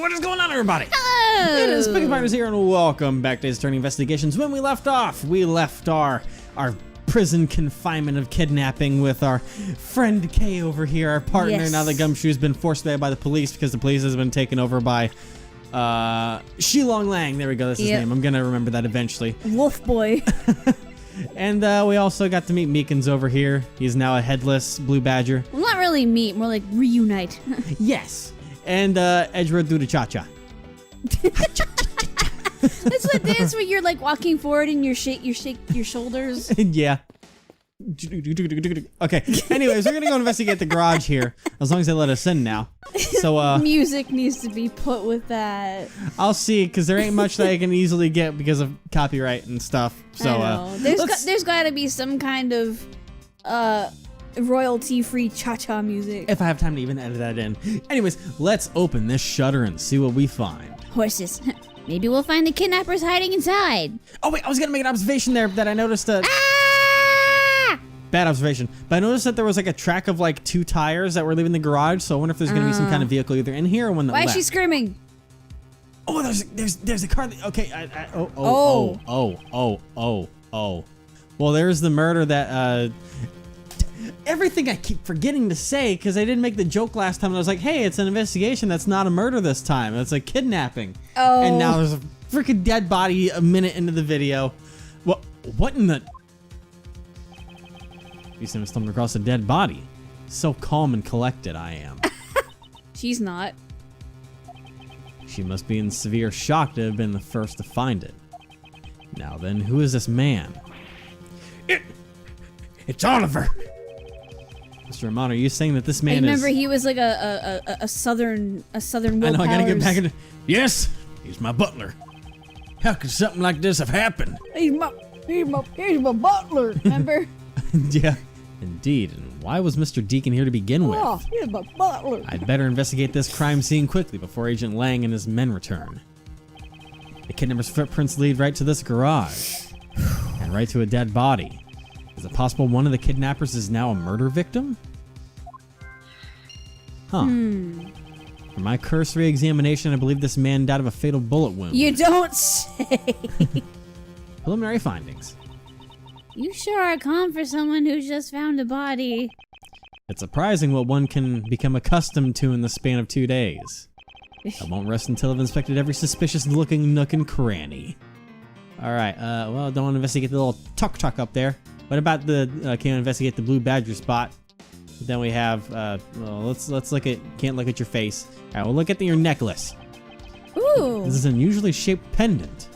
What is going on, everybody? Hello! It is Pickle Partners here, and welcome back to Ace Attorney Investigations. When we left off, we left our prison confinement of kidnapping with our friend Kay over here, our partner. Yes. Now that Gumshoe's been forced away by the police because the police has been taken over by Shilong Lang. There we go, that's his name. I'm gonna remember that eventually. Wolf boy. And we also got to meet Meekins over here. He's now a headless blue badger. Well, not really meet, more like reunite. Yes. And Edgewood do the cha-cha. That's what dance where you're like walking forward and you shake your shoulders. Yeah. Okay. Anyways, we're gonna go investigate the garage here, as long as they let us in now. So Music needs to be put with that. I'll see, because there ain't much that I can easily get because of copyright and stuff. So there's got to be some kind of royalty-free cha-cha music. if I have time to even edit that in. Anyways, let's open this shutter and see what we find. Horses. Maybe we'll find the kidnappers hiding inside. Oh wait, I was gonna make an observation there that I noticed. Ah! Bad observation. But I noticed that there was like a track of like 2 tires that were leaving the garage. So I wonder if there's gonna be some kind of vehicle either in here or one that Why left. is she screaming? Oh, there's a car. Okay. Oh. Well, there's the murder that. Everything I keep forgetting to say because I didn't make the joke last time. And I was like, hey, it's an investigation. That's not a murder this time. It's a kidnapping. Oh. And now there's a freaking dead body a minute into the video. What in the? You seem to stumble across a dead body. So calm and collected I am. She's not. She must be in severe shock to have been the first to find it. Now then, who is this man? It's Oliver! Mr. Ramon, are you saying that this man I remember is... he was like a southern Will I know, I gotta get Powers. back into... Yes, he's my butler. How could something like this have happened? He's my butler. Remember? Yeah, indeed. And why was Mr. Deacon here to begin with? Oh, he's my butler. I'd better investigate this crime scene quickly before Agent Lang and his men return. The kidnapper's footprints lead right to this garage. And right to a dead body. Is it possible one of the kidnappers is now a murder victim? Huh. From my cursory examination, I believe this man died of a fatal bullet wound. You don't say. Preliminary findings. You sure are calm for someone who just found a body. It's surprising what one can become accustomed to in the span of 2 days. I won't rest until I've inspected every suspicious-looking nook and cranny. Alright, well, don't want to investigate the little tuk-tuk up there. What about the, can't investigate the blue badger spot? But then we have, well, let's look at, can't look at your face. Alright, we'll look at your necklace. Ooh. This is an unusually shaped pendant.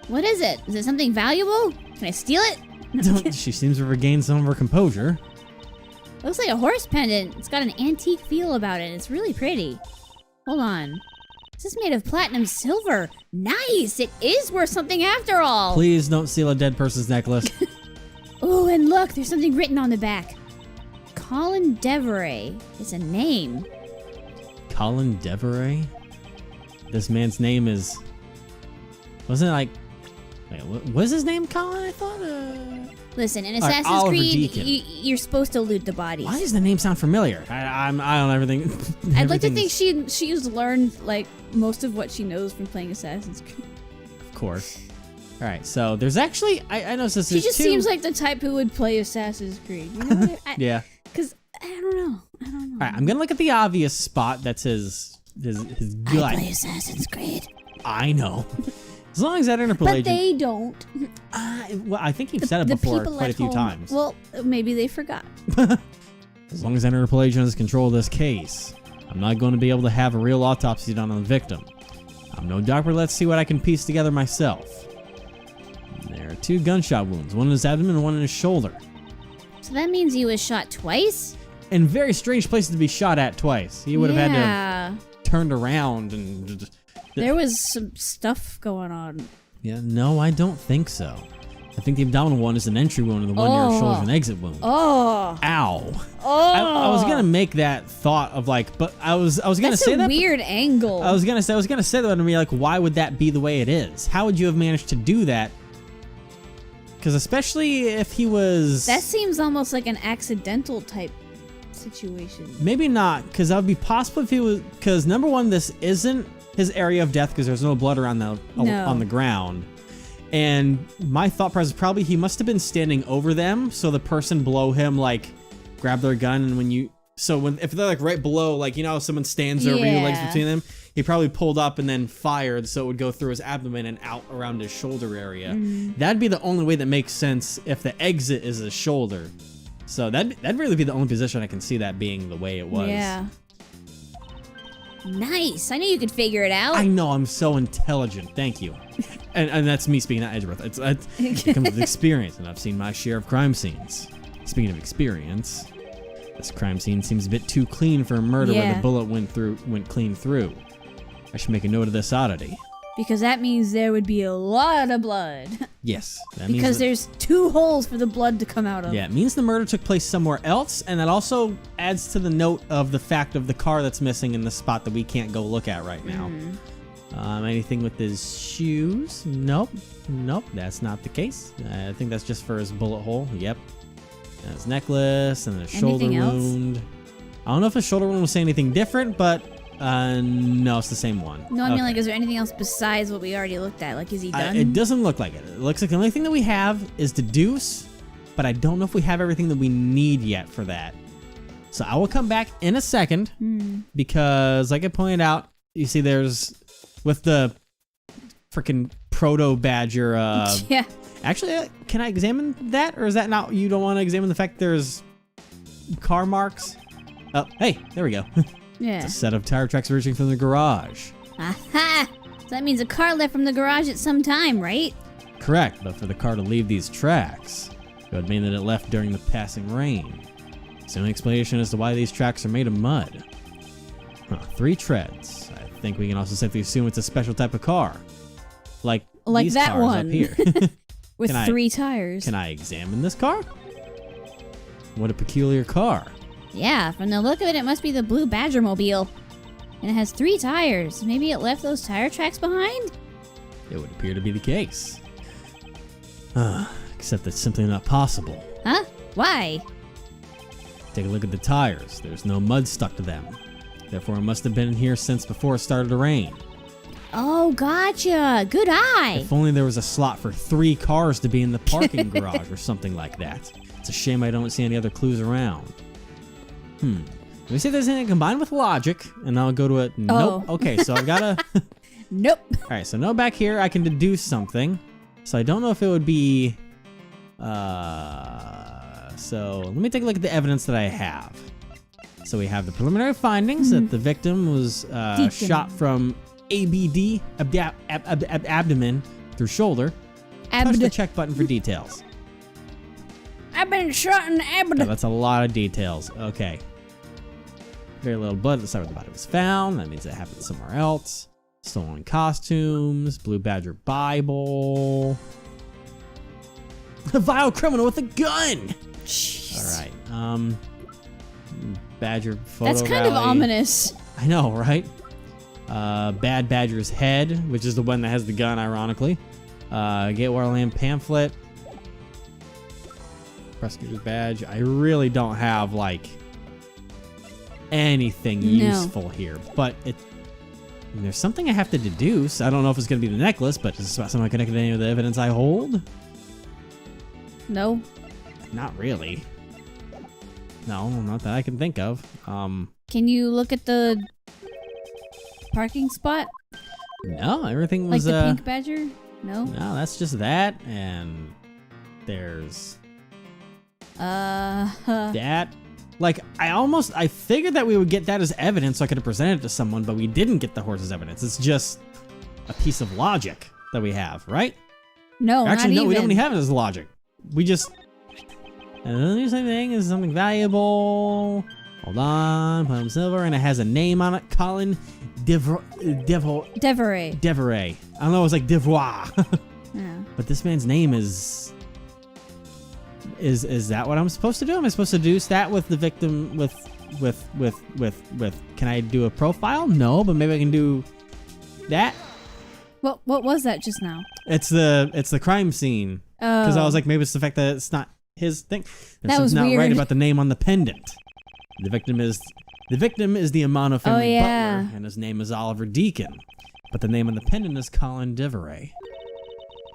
What is it? Is it something valuable? Can I steal it? She seems to have regained some of her composure. Looks like a horse pendant. It's got an antique feel about it. It's really pretty. Hold on. This is made of platinum silver. Nice! It is worth something after all. Please don't steal a dead person's necklace. Oh, and look, there's something written on the back. Colin Deveray is a name. Colin Deveray? This man's name is... Wasn't it like... Wait, what was his name Colin? I thought, Listen, in Alright, Assassin's Oliver Creed, Deacon. you're supposed to loot the bodies. Why does the name sound familiar? I don't know everything. I'd like to think she's learned like most of what she knows from playing Assassin's Creed. Of course. All right, so there's actually I noticed this. She just seems like the type who would play Assassin's Creed. You know what yeah. Because I don't know. All right, I'm gonna look at the obvious spot. That's his gut. I play Assassin's Creed. I know. As long as that Interpol But agent. they don't. Well, I think you've said it before quite a few times. Well, maybe they forgot. As long as that Interpol agent has control of this case, I'm not going to be able to have a real autopsy done on the victim. I'm no doctor. Let's see what I can piece together myself. There are 2 gunshot wounds, one in his abdomen and one in his shoulder. So that means he was shot twice? In very strange places to be shot at twice. He would have had to have turned around and... There was some stuff going on. Yeah, no, I don't think so. I think the abdominal one is an entry wound and the one near your shoulder is an exit wound. Oh. Ow. Oh. I was gonna make that thought of like, but I was gonna say that. That's a weird angle. I was gonna say that and be like, why would that be the way it is? How would you have managed to do that? Because especially if he was... That seems almost like an accidental type situation. Maybe not, because that would be possible if he was... Because number one, this isn't his area of death because there's no blood around on the ground. And my thought process is probably he must have been standing over them, so the person below him like grabbed their gun, and if they're like right below, like you know how someone stands over your legs between them, he probably pulled up and then fired so it would go through his abdomen and out around his shoulder area. That'd be the only way that makes sense if the exit is his shoulder. So that'd really be the only position I can see that being the way it was. Yeah. Nice. I knew you could figure it out. I know, I'm so intelligent. Thank you. and that's me speaking, not Edgeworth. It comes with experience, and I've seen my share of crime scenes. Speaking of experience, this crime scene seems a bit too clean for a murder where the bullet went clean through. I should make a note of this oddity. Because that means there would be a lot of blood. Yes. Because there's 2 holes for the blood to come out of. Yeah, it means the murder took place somewhere else, and that also adds to the note of the fact of the car that's missing in the spot that we can't go look at right now. Anything with his shoes? Nope, that's not the case. I think that's just for his bullet hole. Yep. And his necklace and his shoulder wound. I don't know if his shoulder wound will say anything different, but no, it's the same one. No, I mean, like, is there anything else besides what we already looked at? Like, is he done? It doesn't look like it. It looks like the only thing that we have is deduce, but I don't know if we have everything that we need yet for that. So I will come back in a second because, like I pointed out, you see there's, with the freaking proto-badger, yeah. Actually, can I examine that? Or is that not, you don't want to examine the fact there's car marks? Oh, hey, there we go. Yeah. It's a set of tire tracks originating from the garage. Aha! So that means a car left from the garage at some time, right? Correct, but for the car to leave these tracks, it would mean that it left during the passing rain. It's the only explanation as to why these tracks are made of mud. 3 treads. I think we can also safely assume it's a special type of car. Like these that cars one. up here. With 3 tires. Can I examine this car? What a peculiar car. Yeah, from the look of it, it must be the blue Badger mobile. And it has 3 tires. Maybe it left those tire tracks behind? It would appear to be the case. Except that's simply not possible. Huh? Why? Take a look at the tires. There's no mud stuck to them. Therefore, it must have been in here since before it started to rain. Oh, gotcha. Good eye. If only there was a slot for 3 cars to be in the parking garage or something like that. It's a shame I don't see any other clues around. Let me see if there's anything combined with logic, and I'll go to it. Nope. Okay, so I've got to... Nope. All right, so no, back here I can deduce something. So I don't know if it would be... So let me take a look at the evidence that I have. So we have the preliminary findings that the victim was shot from ABD, abdomen, through shoulder. Push the check button for details. I've been shot in the abdomen. That's a lot of details. Okay. Very little blood at the site where the body was found. That means it happened somewhere else. Stolen costumes. Blue Badger Bible. A vile criminal with a gun. Jeez. All right. Badger photo That's kind of ominous. I know, right? Bad Badger's head, which is the one that has the gun, ironically. Gateway Land pamphlet. Prosecutor's badge. I really don't have, like, anything useful here. But there's something I have to deduce. I don't know if it's going to be the necklace, but is this somehow connected to any of the evidence I hold? No. Not really. No, not that I can think of. Can you look at the parking spot? No, everything was... Like the pink badger? No? No, that's just that, and there's... that. Like, I figured that we would get that as evidence so I could have presented it to someone, but we didn't get the horse as evidence. It's just a piece of logic that we have, right? No, actually, not no, we don't even. even have it as logic. We just... And the new thing is something valuable. Hold on. Platinum silver, and it has a name on it. Colin Deveray. I don't know, it's like Devois. Yeah. But this man's name is that what I'm supposed to do? Am I supposed to deduce that with the victim with can I do a profile? No, but maybe I can do that. What was that just now? It's the crime scene. Because I was like, maybe it's the fact that it's not his thing. There's That was something not weird. right about the name on the pendant. The victim is The victim is the Amano family yeah. butler, and his name is Oliver Deacon. But the name on the pendant is Colin Deveray.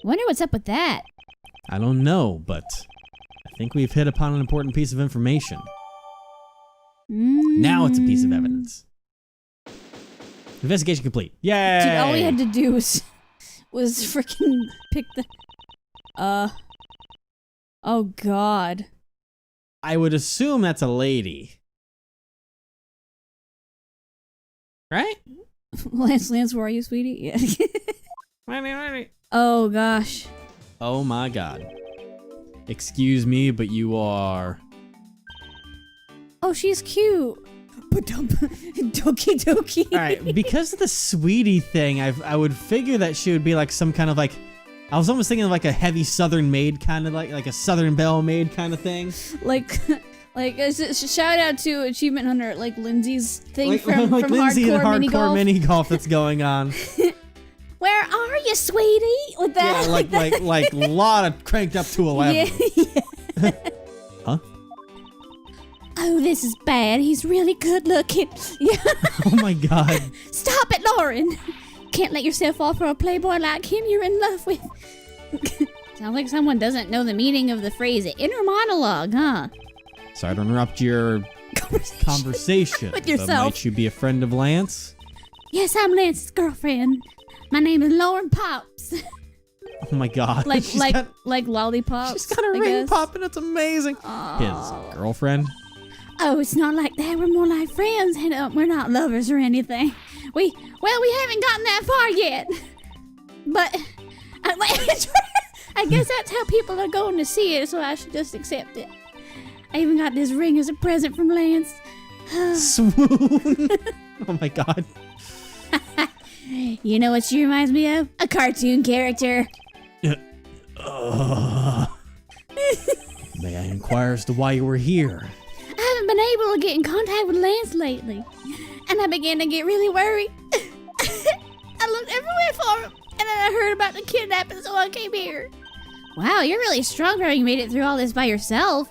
Wonder what's up with that. I don't know, but I think we've hit upon an important piece of information. Now it's a piece of evidence. Investigation complete. Yay! Dude, all we had to do was freaking pick the... Oh, God. I would assume that's a lady. Right? Lance, where are you, sweetie? Yeah. Oh, gosh. Oh my god. Excuse me, but you are... Oh, she's cute. Doki doki. Alright, because of the sweetie thing, I would figure that she would be like some kind of like... I was almost thinking of like a heavy southern maid kind of like a southern belle maid kind of thing. Like shout out to Achievement Hunter, like Lindsay's thing like from Lindsay Hardcore and Hardcore Mini Golf that's going on. Where are you, sweetie? With that, yeah, like a lot of cranked up to 11. Yeah. Huh? Oh, this is bad. He's really good looking. Yeah. Oh my god. Stop it, Lauren. Can't let yourself fall for a playboy like him you're in love with. Sounds like someone doesn't know the meaning of the phrase inner monologue, huh? Sorry to interrupt your conversation with yourself. But might you be a friend of Lance? Yes, I'm Lance's girlfriend. My name is Lauren Paups. Oh my god. Like lollipops. She's got a ring pop and it's amazing. Oh. His girlfriend? Oh, it's not like that. We're more like friends, and we're not lovers or anything. We haven't gotten that far yet. But I guess that's how people are going to see it, so I should just accept it. I even got this ring as a present from Lance. Swoon. Oh my god. You know what she reminds me of? A cartoon character. May I inquire as to why you were here? I haven't been able to get in contact with Lance lately, and I began to get really worried. I looked everywhere for him, and then I heard about the kidnapping, so I came here. Wow, you're really strong for having made it through all this by yourself.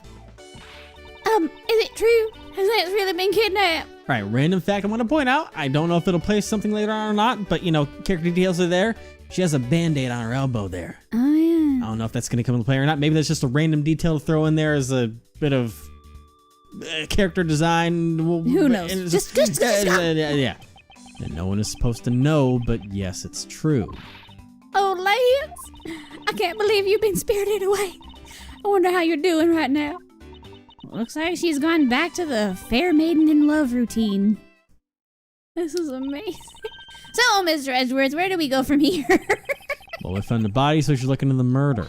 Is it true? Has Lance really been kidnapped? All right, random fact I want to point out. I don't know if it'll play something later on or not, but you know, character details are there. She has a band-aid on her elbow there. Oh, yeah. I don't know if that's going to come into play or not. Maybe that's just a random detail to throw in there as a bit of character design. Who knows? Just yeah. And no one is supposed to know, but yes, it's true. Oh, Lance, I can't believe you've been spirited away. I wonder how you're doing right now. Looks like she's gone back to the fair maiden in love routine. This is amazing. So, Mr. Edgeworth, where do we go from here? Well, we found the body, so she's looking into the murder.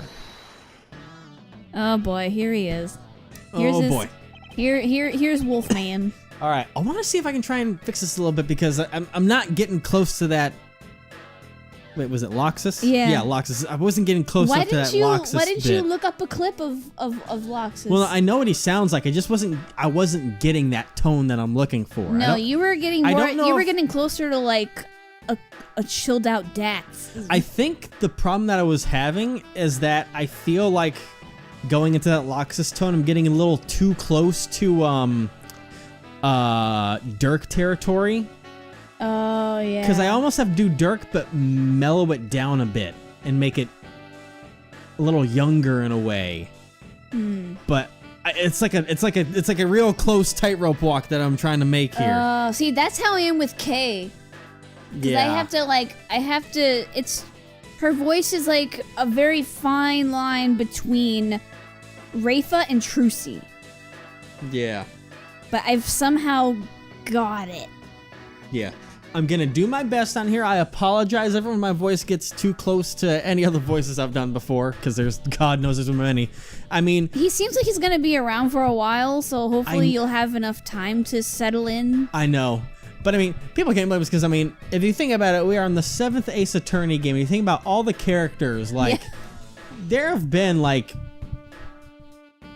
Oh boy, here he is. Boy. Here's Wolfman. All right, I want to see if I can try and fix this a little bit because I'm not getting close to that. Wait, was it Loxus? Yeah. Loxus. I wasn't getting close up to that Loxus Why didn't bit. you look up a clip of Loxus? Well, I know what he sounds like. I wasn't getting that tone that I'm looking for. No, you were getting more. You were getting closer to like a chilled out Dax. I think the problem that I was having is that I feel like going into that Loxus tone, I'm getting a little too close to Dirk territory. Oh, yeah. Because I almost have to do Dirk, but mellow it down a bit and make it a little younger in a way. But it's like a real close tightrope walk that I'm trying to make here. See, that's how I am with Kay. Because I have to, her voice is like a very fine line between Rafa and Trucy. Yeah. But I've somehow got it. Yeah. I'm gonna do my best on here. I apologize everyone my voice gets too close to any other voices I've done before, because there's God knows there's many. I mean, he seems like he's gonna be around for a while, so hopefully you'll have enough time to settle in. I know. But I mean, people can't blame us because I mean, if you think about it, we are on the 7th Ace Attorney game. You think about all the characters, like there have been like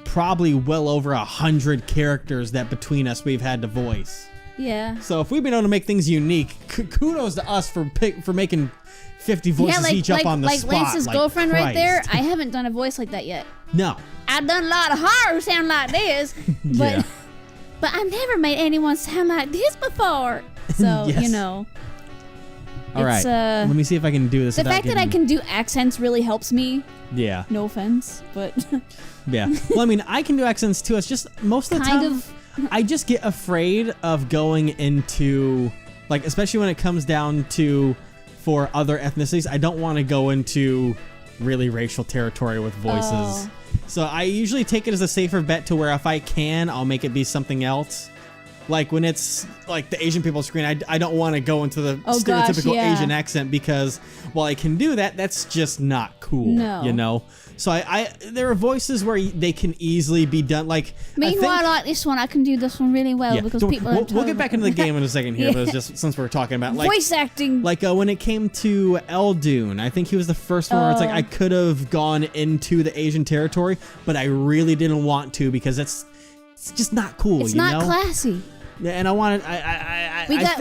probably well over 100 characters that between us we've had to voice. Yeah. So if we've been able to make things unique, kudos to us for making 50 voices each up on the spot. Like Lance's girlfriend right there. I haven't done a voice like that yet. No. I've done a lot of horror sound like this, but but I've never made anyone sound like this before. So, Yes. you know. All right. Let me see if I can do this. The without fact that I getting- can do accents really helps me. Yeah. No offense, but Yeah. Well, I mean, I can do accents too. It's just most of the kind time, of. I just get afraid of going into, like, especially when it comes down to for other ethnicities, I don't want to go into really racial territory with voices. Oh. So I usually take it as a safer bet to where if I can, I'll make it be something else. Like when it's like the Asian people screen, I don't want to go into the stereotypical yeah. Asian accent because while I can do that, that's just not cool. No. You know? So there are voices where they can easily be done. Like Meanwhile, like this one, I can do this one really well because don't- people. we'll get back into the game in a second here, Yeah. but it's just since we're talking about like voice acting. like when it came to Eldune, I think he was the first one where it's like I could have gone into the Asian territory, but I really didn't want to because it's just not cool. It's you not know? classy. Yeah, and I wanted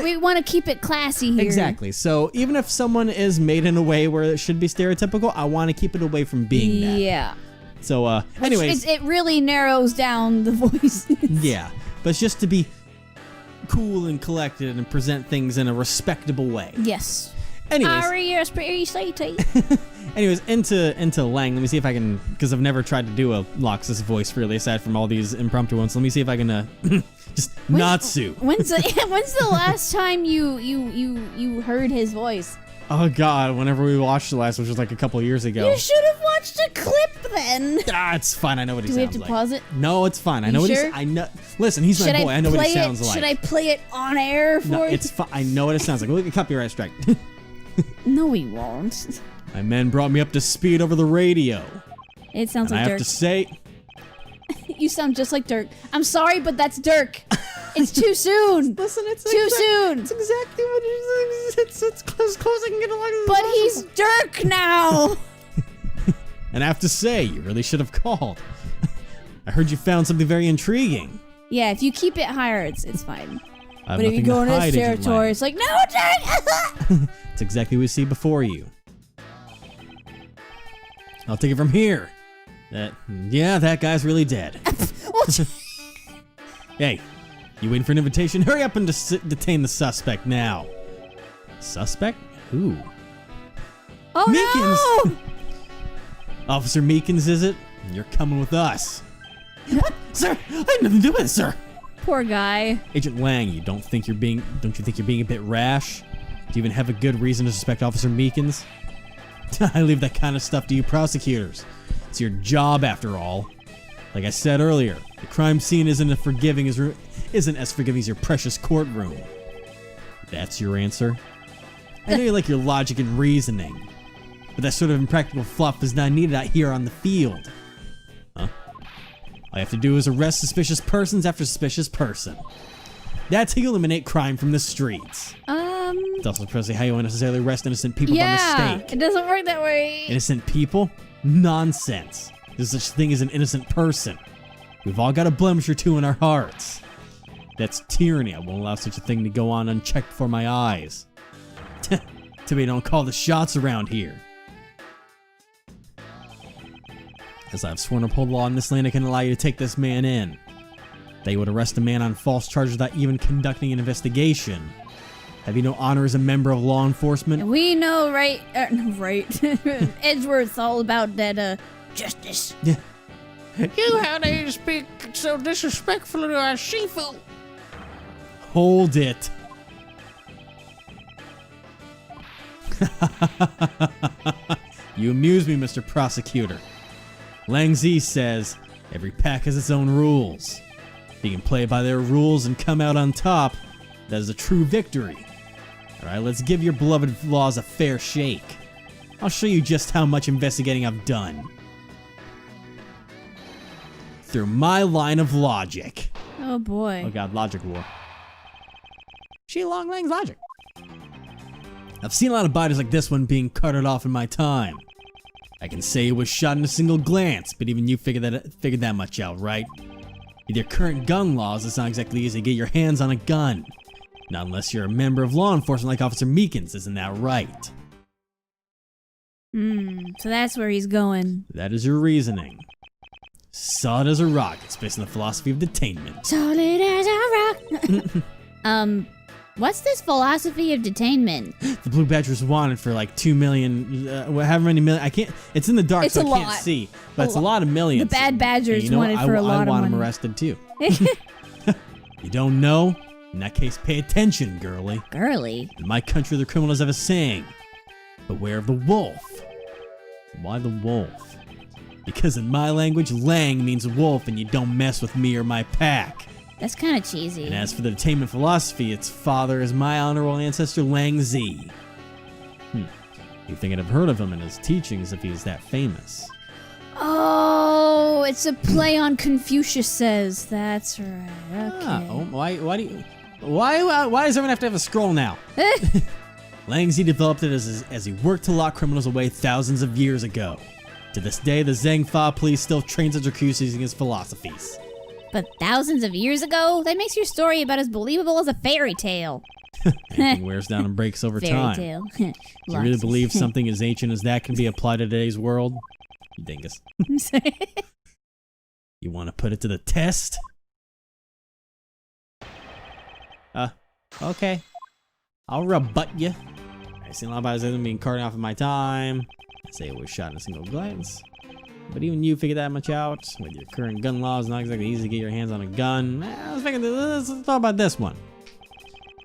We want to keep it classy here. exactly. So even if someone is made in a way where it should be stereotypical, I want to keep it away from being that. Yeah. So anyways, it really narrows down the voices. yeah, but it's just to be cool and collected and present things in a respectable way. Yes. Anyways, anyways, into Lang. Let me see if I can, because I've never tried to do a Loxus voice really, aside from all these impromptu ones. Let me see if I can just Natsu. When's the last time you heard his voice? Oh God! Whenever we watched the last, which was like a couple years ago. You should have watched a clip then. Ah, it's fine. I know what he Do we have sounds to like. pause it? No, it's fine. I You know what sure? he's. I know. Listen, he's my boy. I know what he sounds like. Should I play it on air for No, you? it's fine. I know what it sounds like. We'll get a copyright strike. No, he won't. My men brought me up to speed over the radio. It sounds And I like have Dirk. to say, You sound just like Dirk. I'm sorry, but that's Dirk. It's too soon. listen, it's Too soon. It's exactly what it is. It's as close I can get along. But he's Dirk now. And I have to say, you really should have called. I heard you found something very intriguing. Yeah, if you keep it higher, it's fine. I have But if you nothing to go into hide, this Agent territory, Lang. it's like, no, Dirk. It's exactly what we see before you. I'll take it from here. That guy's really dead. Hey, you waiting for an invitation? Hurry up and detain the suspect now. Suspect? Who? Oh Meekins! Officer Meekins, is it? You're coming with us. What? Sir, I had nothing to do with it, sir. no! Poor guy. Agent Lang, don't you think you're being a bit rash? Do you even have a good reason to suspect Officer Meekins? I leave that kind of stuff to you prosecutors. It's your job after all. Like I said earlier, the crime scene isn't as forgiving as your precious courtroom. That's your answer? I know you like your logic and reasoning, but that sort of impractical fluff is not needed out here on the field. Huh? All you have to do is arrest suspicious persons after suspicious person. That's how you eliminate crime from the streets. It's also precisely how you unnecessarily arrest innocent people by mistake. It doesn't work that way. Innocent people? Nonsense. There's such a thing as an innocent person. We've all got a blemish or two in our hearts. That's tyranny. I won't allow such a thing to go on unchecked before my eyes. Too bad you don't call the shots around here. As I've sworn to uphold law in this land, I can allow you to take this man in. That you would arrest a man on false charges without even conducting an investigation. Have you no honor as a member of law enforcement? We know, right? Edgeworth's all about that, justice. Yeah. You how they speak so disrespectfully to our Shifu. Hold it. You amuse me, Mr. Prosecutor. Lang Zi says, every pack has its own rules. If you can play by their rules and come out on top, that is a true victory. Alright, let's give your beloved laws a fair shake. I'll show you just how much investigating I've done. Through my line of logic. Oh boy. Oh god, logic war. Long Lang's logic. I've seen a lot of bodies like this one being carted off in my time. I can say it was shot in a single glance, but even you figured that much out, right? With your current gun laws, it's not exactly easy to get your hands on a gun. Not unless you're a member of law enforcement like Officer Meekins, isn't that right? So that's where he's going. That is your reasoning. Solid as a rock. It's based on the philosophy of detainment. Solid as a rock. What's this philosophy of detainment? The Blue Badger's wanted for like 2 million, however many million. I can't. It's in the dark, It's so a I can't lot. see. But it's a lot of millions. The bad Badger's And you know wanted what? for a lot I of want money. him arrested too. You don't know? In that case, pay attention, girly. Girly. In my country, the criminals have a saying: beware of the wolf. Why the wolf? Because in my language, lang means wolf, and you don't mess with me or my pack. That's kind of cheesy. And as for the detainment philosophy, its father is my honorable ancestor Lang Z. You'd think I'd have heard of him and his teachings if he was that famous. Oh, it's a play on Confucius says. That's right. Okay. Why does everyone have to have a scroll now? Lang Z developed it as he worked to lock criminals away thousands of years ago. To this day, the Zhang police still trains its recruits using his philosophies. But thousands of years ago? That makes your story about as believable as a fairy tale. Anything wears down and breaks over Fairy time. tale. Do you really believe something as ancient as that can be applied to today's world? You dingus. You want to put it to the test? Okay. I'll rebut you. I seen a lot about it being carting off of my time. I say it was shot in a single glance. But even you figured that much out. With your current gun laws, it's not exactly easy to get your hands on a gun. I was thinking, let's talk about this one.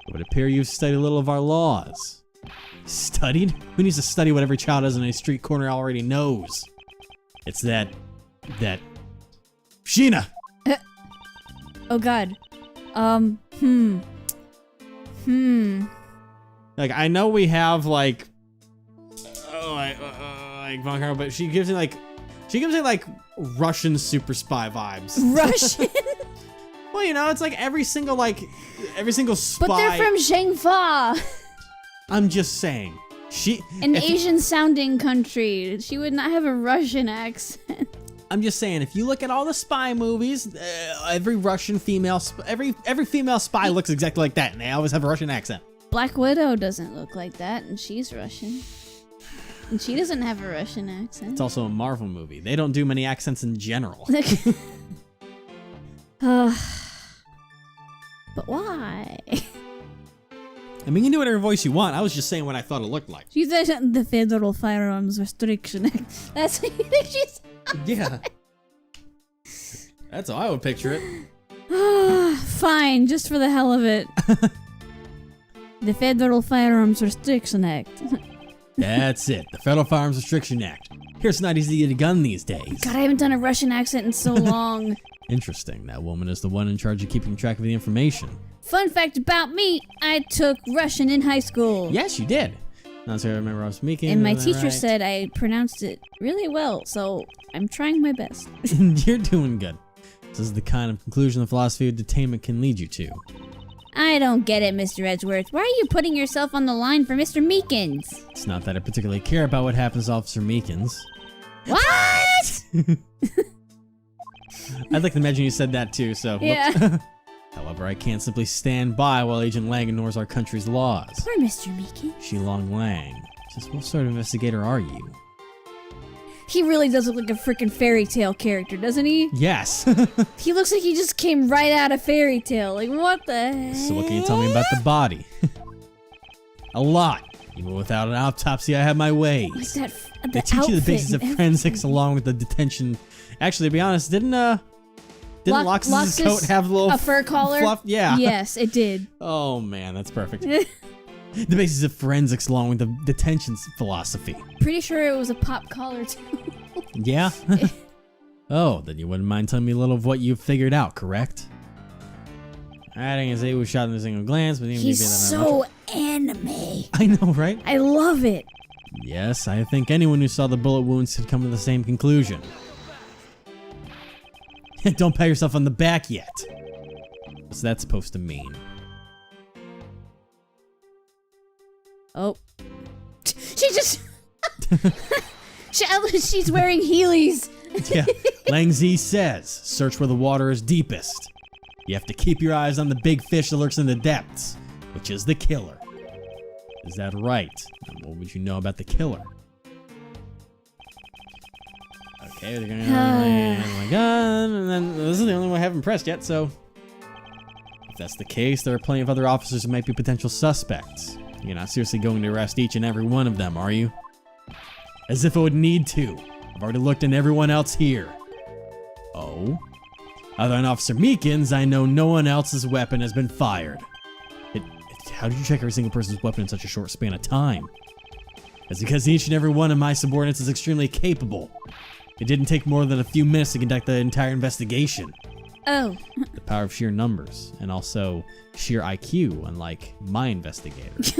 It would appear you've studied a little of our laws. Studied? Who needs to study what every child does in a street corner already knows? It's that Sheena! Oh god. Like, I know we have, like Von Carl, but she gives me, like, Russian super spy vibes. Russian? Well, you know, it's like every single spy. But they're from Zhengfa, I'm just saying. an Asian-sounding country. She would not have a Russian accent. I'm just saying, if you look at all the spy movies, every Russian female, every female spy looks exactly like that, and they always have a Russian accent. Black Widow doesn't look like that, and she's Russian. And she doesn't have a Russian accent. It's also a Marvel movie. They don't do many accents in general. But why? I mean, you can do whatever voice you want. I was just saying what I thought it looked like. She's the Federal Firearms Restriction Act. That's what you think she's... Yeah. That's how I would picture it. Fine, just for the hell of it. The Federal Firearms Restriction Act. That's it. The Federal Firearms Restriction Act. Here's not easy to get a gun these days. God, I haven't done a Russian accent in so long. Interesting. That woman is the one in charge of keeping track of the information. Fun fact about me, I took Russian in high school. Yes, you did. That's what I remember I was speaking. And my is that teacher right? said I pronounced it really well, so I'm trying my best. You're doing good. This is the kind of conclusion the philosophy of detainment can lead you to. I don't get it, Mr. Edgeworth. Why are you putting yourself on the line for Mr. Meekins? It's not that I particularly care about what happens to Officer Meekins. What? I'd like to imagine you said that too, so. Yeah. However, I can't simply stand by while Agent Lang ignores our country's laws. Poor Mr. Meekins. Shilong Lang. Just what sort of investigator are you? He really does look like a freaking fairy tale character, doesn't he? Yes. He looks like he just came right out of fairy tale. Like, what the heck? So what can you tell me about the body? A lot. Even without an autopsy, I have my ways. Like that, They teach you the basis of and forensics everything. along with the detention. Actually, to be honest, didn't Lox's coat have a little a fur collar? fluff? Yeah. Yes, it did. Oh man, that's perfect. The basis of forensics along with the detention philosophy. Pretty sure it was a pop collar too. Yeah? Oh, then you wouldn't mind telling me a little of what you've figured out, correct? I didn't say he was shot in a single glance, but even He's if you so anime. I know, right? I love it. Yes, I think anyone who saw the bullet wounds could come to the same conclusion. Don't pat yourself on the back yet. What's that supposed to mean? Oh. She just... She's wearing Heelys. Yeah, Lang Z says, search where the water is deepest. You have to keep your eyes on the big fish that lurks in the depths, which is the killer. Is that right? And what would you know about the killer? Okay, they're gonna have my gun, and then this is the only one I haven't pressed yet, so if that's the case, there are plenty of other officers who might be potential suspects. You're not seriously going to arrest each and every one of them, are you? As if I would need to. I've already looked into everyone else here. Oh? Other than Officer Meekins, I know no one else's weapon has been fired. How did you check every single person's weapon in such a short span of time? It's because each and every one of my subordinates is extremely capable. It didn't take more than a few minutes to conduct the entire investigation. Oh. The power of sheer numbers, and also sheer IQ, unlike my investigators.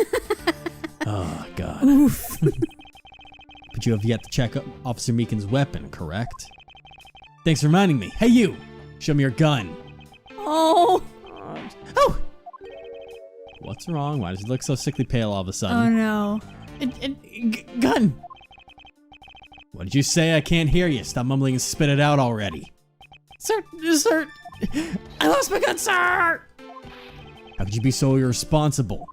Oh, God. Oof. But you have yet to check Officer Meekins' weapon, correct? Thanks for reminding me. Hey, you! Show me your gun. Oh. Oh! What's wrong? Why does he look so sickly pale all of a Oh sudden? no. Gun! What did you say? I can't hear you. Stop mumbling and spit it out already. Sir, I lost my gun, sir! How could you be so irresponsible?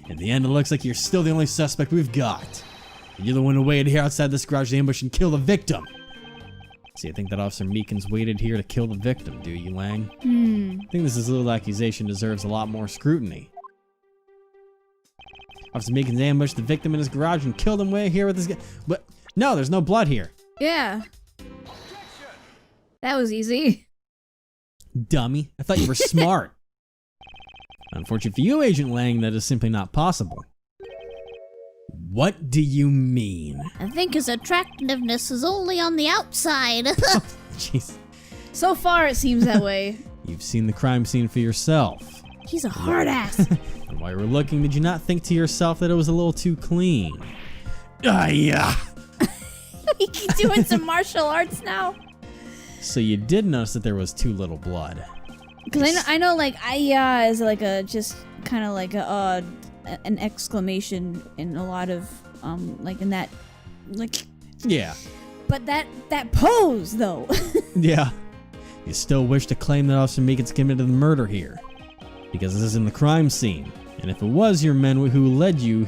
In the end, it looks like you're still the only suspect we've got. You're the one who waited here outside this garage to ambush and kill the victim. See, I think that Officer Meekins waited here to kill the victim, do you, Lang? I think this little accusation deserves a lot more scrutiny. Officer Meekins ambushed the victim in his garage and killed him way here with his gun. But no, there's no blood here. Yeah. That was easy. Dummy. I thought you were smart. Unfortunately for you, Agent Lang, that is simply not possible. What do you mean? I think his attractiveness is only on the outside. Jeez. So far, it seems that way. You've seen the crime scene for yourself. He's a hard ass. And while you were looking, did you not think to yourself that it was a little too clean? Yeah. He's doing some martial arts now. So you did notice that there was too little blood. Because I know, like, "Ayah" is like a just kind of like a an exclamation in a lot of like in that, like. Yeah. But that pose though. Yeah. You still wish to claim that Officer Meekins committed the murder here, because this is in the crime scene. And if it was your men who led you,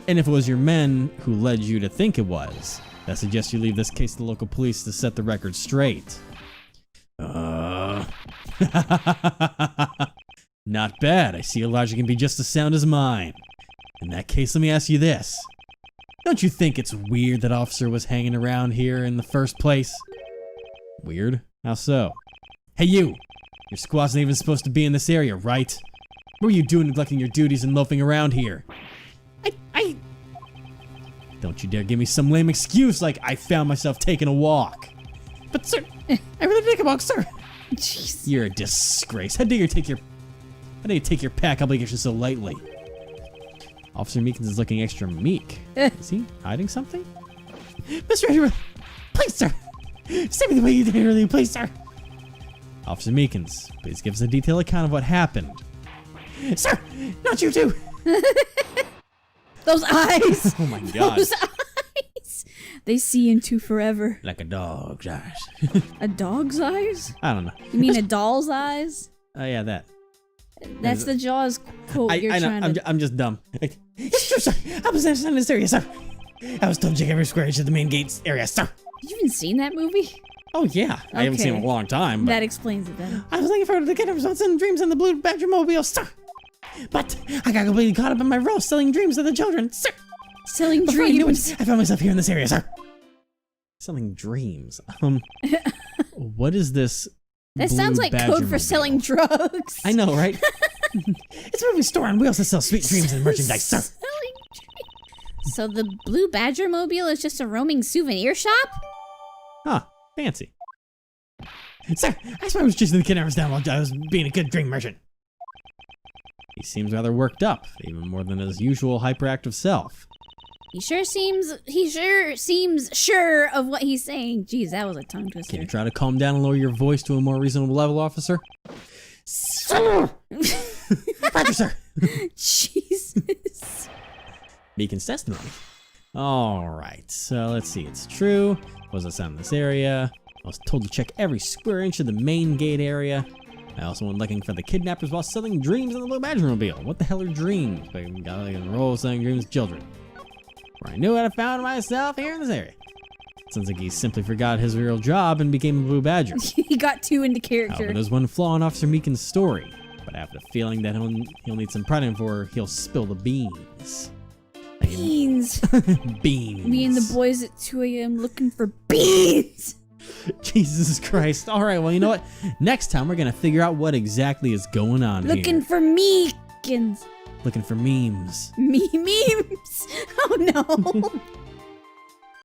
to think it was, that suggests you leave this case to the local police to set the record straight. Not bad. I see your logic can be just as sound as mine. In that case, let me ask you this. Don't you think it's weird that officer was hanging around here in the first place? Weird? How so? Hey, you! Your squad's not even supposed to be in this area, right? What were you doing neglecting your duties and loafing around here? I... Don't you dare give me some lame excuse like I found myself taking a walk. But, sir, I really think about, sir. Jeez. You're a disgrace. How dare you take your pack obligation so lightly? Officer Meekins is looking extra meek. Is he hiding something? Mr. Edward, please, sir. Say me the way you did earlier, please, sir. Officer Meekins, please give us a detailed account of what happened. Sir, not you too. Those eyes. Oh my God. Those eyes. They see into forever. Like a dog's eyes. A dog's eyes? I don't know. You mean a doll's eyes? Oh yeah, that. That's the Jaws quote you're I know. trying to... I'm just dumb. It's true, sir. I was in this area, sir. I was told to check every square inch of the main gates area, sir. Have you even seen that movie? Oh yeah, I haven't seen it in a long time. But That explains it then. I was looking forward to get results in dreams in the Blue Badger Mobile, sir. But I got completely caught up in my role selling dreams to the children, sir. Selling Before I knew dreams. it, I found myself here in this area, sir. selling dreams. What is this? That Blue sounds like Badger code for mobile? selling drugs. I know, right? It's a movie store on wheels that sells sweet dreams and merchandise, sir. Selling dreams. So the Blue Badger Mobile is just a roaming souvenir shop? Huh? Fancy. Sir, I swear I was chasing the kidnappers down while I was being a good dream merchant. He seems rather worked up, even more than his usual hyperactive self. He sure seems sure of what he's saying. Jeez, that was a tongue twister. Can you try to calm down and lower your voice to a more reasonable level, officer? Sir! Roger, sir. Jesus. Meekins testimony. Alright, so let's see. It's true. Was I found in this area? I was told to check every square inch of the main gate area. I also went looking for the kidnappers while selling dreams in the Blue Badger Mobile. What the hell are dreams? I got like a role selling dreams to children. Where I knew what I found myself here in this area. Sounds like he simply forgot his real job and became a Blue Badger. He got too into character. However, there's one flaw in Officer Meekin's story, but I have the feeling that he'll need some prodding before he'll spill the beans. Beans. Beans. Me and the boys at 2 a.m. looking for beans. Jesus Christ. All right, well, you know what? Next time, we're going to figure out what exactly is going on Looking here. for meekins. Looking for memes. Memes. Oh no.